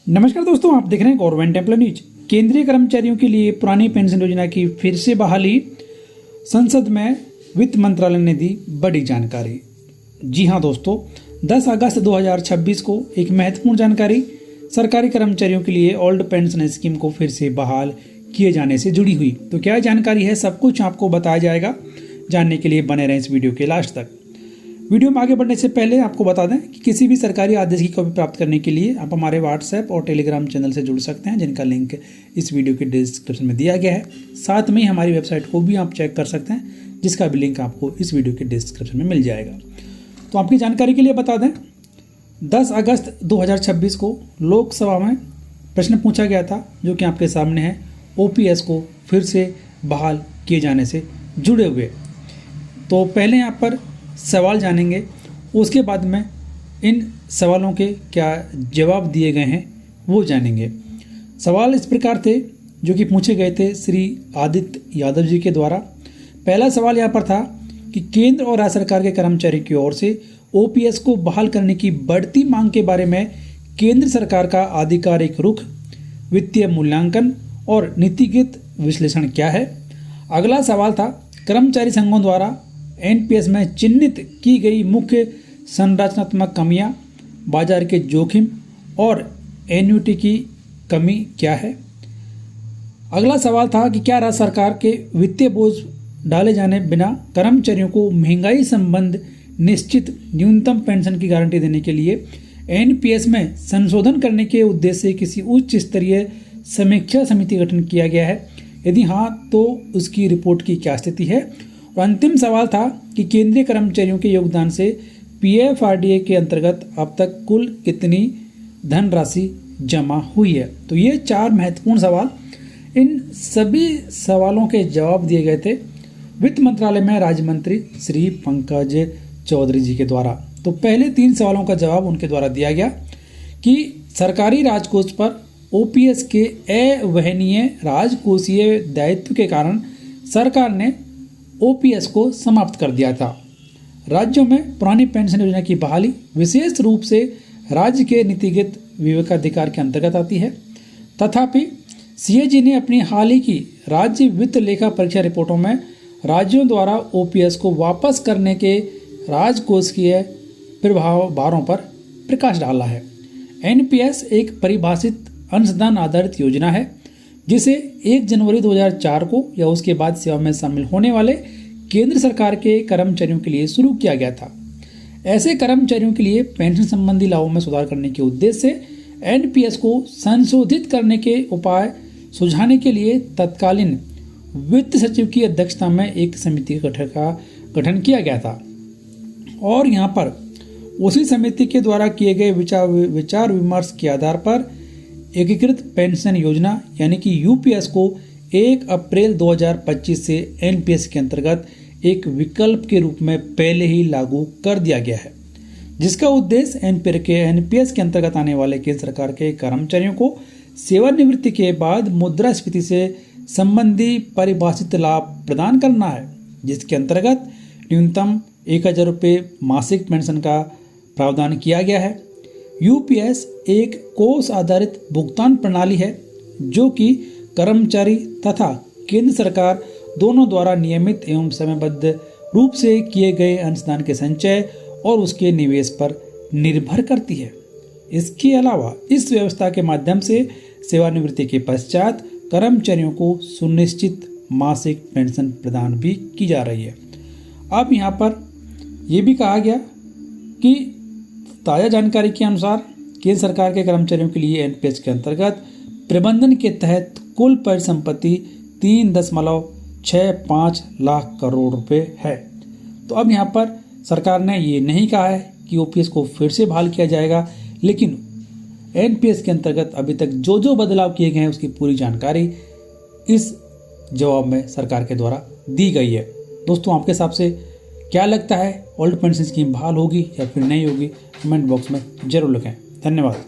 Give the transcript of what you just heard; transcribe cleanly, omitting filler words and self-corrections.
नमस्कार दोस्तों, आप देख रहे हैं गवर्नमेंट एम्प्लॉय न्यूज। केंद्रीय कर्मचारियों के लिए पुरानी पेंशन योजना की फिर से बहाली, संसद में वित्त मंत्रालय ने दी बड़ी जानकारी। जी हां दोस्तों, 10 अगस्त 2026 को एक महत्वपूर्ण जानकारी सरकारी कर्मचारियों के लिए ओल्ड पेंशन स्कीम को फिर से बहाल किए जाने से जुड़ी हुई। तो क्या जानकारी है, सब कुछ आपको बताया जाएगा। जानने के लिए बने रहें इस वीडियो के लास्ट तक। वीडियो में आगे बढ़ने से पहले आपको बता दें कि किसी भी सरकारी आदेश की कॉपी प्राप्त करने के लिए आप हमारे व्हाट्सएप और टेलीग्राम चैनल से जुड़ सकते हैं, जिनका लिंक इस वीडियो के डिस्क्रिप्शन में दिया गया है। साथ में ही हमारी वेबसाइट को भी आप चेक कर सकते हैं, जिसका भी लिंक आपको इस वीडियो के डिस्क्रिप्शन में मिल जाएगा। तो आपकी जानकारी के लिए बता दें, 10 अगस्त 2026 को लोकसभा में प्रश्न पूछा गया था, जो कि आपके सामने है, ओपीएस को फिर से बहाल किए जाने से जुड़े हुए। तो पहले यहाँ पर सवाल जानेंगे, उसके बाद में इन सवालों के क्या जवाब दिए गए हैं वो जानेंगे। सवाल इस प्रकार थे जो कि पूछे गए थे श्री आदित्य यादव जी के द्वारा। पहला सवाल यहाँ पर था कि केंद्र और राज्य सरकार के कर्मचारी की ओर से ओपीएस को बहाल करने की बढ़ती मांग के बारे में केंद्र सरकार का आधिकारिक रुख, वित्तीय मूल्यांकन और नीतिगत विश्लेषण क्या है। अगला सवाल था कर्मचारी संघों द्वारा एनपीएस में चिन्हित की गई मुख्य संरचनात्मक कमियां, बाजार के जोखिम और एन्युटी की कमी क्या है। अगला सवाल था कि क्या राज्य सरकार के वित्तीय बोझ डाले जाने बिना कर्मचारियों को महंगाई संबंध निश्चित न्यूनतम पेंशन की गारंटी देने के लिए एनपीएस में संशोधन करने के उद्देश्य से किसी उच्च स्तरीय समीक्षा समिति गठन किया गया है। यदि हाँ, तो उसकी रिपोर्ट की क्या स्थिति है। और अंतिम सवाल था कि केंद्रीय कर्मचारियों के योगदान से पीएफआरडीए के अंतर्गत अब तक कुल कितनी धनराशि जमा हुई है। तो ये 4 महत्वपूर्ण सवाल, इन सभी सवालों के जवाब दिए गए थे वित्त मंत्रालय में राज्य मंत्री श्री पंकज चौधरी जी के द्वारा। तो पहले 3 सवालों का जवाब उनके द्वारा दिया गया कि सरकारी राजकोष पर ओपीएस के अवहनीय राजकोषीय दायित्व के कारण सरकार ने ओपीएस को समाप्त कर दिया था। राज्यों में पुरानी पेंशन योजना की बहाली विशेष रूप से राज्य के नीतिगत विवेकाधिकार के अंतर्गत आती है। तथापि सीएजी ने अपनी हाल ही की राज्य वित्त लेखा परीक्षा रिपोर्टों में राज्यों द्वारा ओपीएस को वापस करने के राजकोषीय प्रभावों पर प्रकाश डाला है। एनपीएस एक परिभाषित अंशदान आधारित योजना है, जिसे 1 जनवरी 2004 को या उसके बाद सेवा में शामिल होने वाले केंद्र सरकार के कर्मचारियों के लिए शुरू किया गया था। ऐसे कर्मचारियों के लिए पेंशन संबंधी लाभों में सुधार करने के उद्देश्य से एनपीएस को संशोधित करने के उपाय सुझाने के लिए तत्कालीन वित्त सचिव की अध्यक्षता में एक समिति का गठन किया गया था। और यहाँ पर उसी समिति के द्वारा किए गए विचार विमर्श के आधार पर एकीकृत पेंशन योजना यानी कि यूपीएस को 1 अप्रैल 2025 से एनपीएस के अंतर्गत एक विकल्प के रूप में पहले ही लागू कर दिया गया है, जिसका उद्देश्य एनपीएस के अंतर्गत आने वाले केंद्र सरकार के कर्मचारियों को सेवानिवृत्ति के बाद मुद्रास्फीति से संबंधी परिभाषित लाभ प्रदान करना है, जिसके अंतर्गत न्यूनतम 1000 रुपये मासिक पेंशन का प्रावधान किया गया है। यूपीएस एक कोष आधारित भुगतान प्रणाली है, जो कि कर्मचारी तथा केंद्र सरकार दोनों द्वारा नियमित एवं समयबद्ध रूप से किए गए अंशदान के संचय और उसके निवेश पर निर्भर करती है। इसके अलावा इस व्यवस्था के माध्यम से सेवानिवृत्ति के पश्चात कर्मचारियों को सुनिश्चित मासिक पेंशन प्रदान भी की जा रही है। अब यहाँ पर यह भी कहा गया कि ताज़ा जानकारी के अनुसार केंद्र सरकार के कर्मचारियों के लिए एनपीएस के अंतर्गत प्रबंधन के तहत कुल परिसंपत्ति 3.65 लाख करोड़ रुपए है। तो अब यहाँ पर सरकार ने ये नहीं कहा है कि ओपीएस को फिर से बहाल किया जाएगा, लेकिन एनपीएस के अंतर्गत अभी तक जो बदलाव किए गए हैं उसकी पूरी जानकारी इस जवाब में सरकार के द्वारा दी गई है। दोस्तों, आपके हिसाब से क्या लगता है, ओल्ड पेंशन स्कीम बहाल होगी या फिर नहीं होगी? कमेंट बॉक्स में जरूर लिखें। धन्यवाद।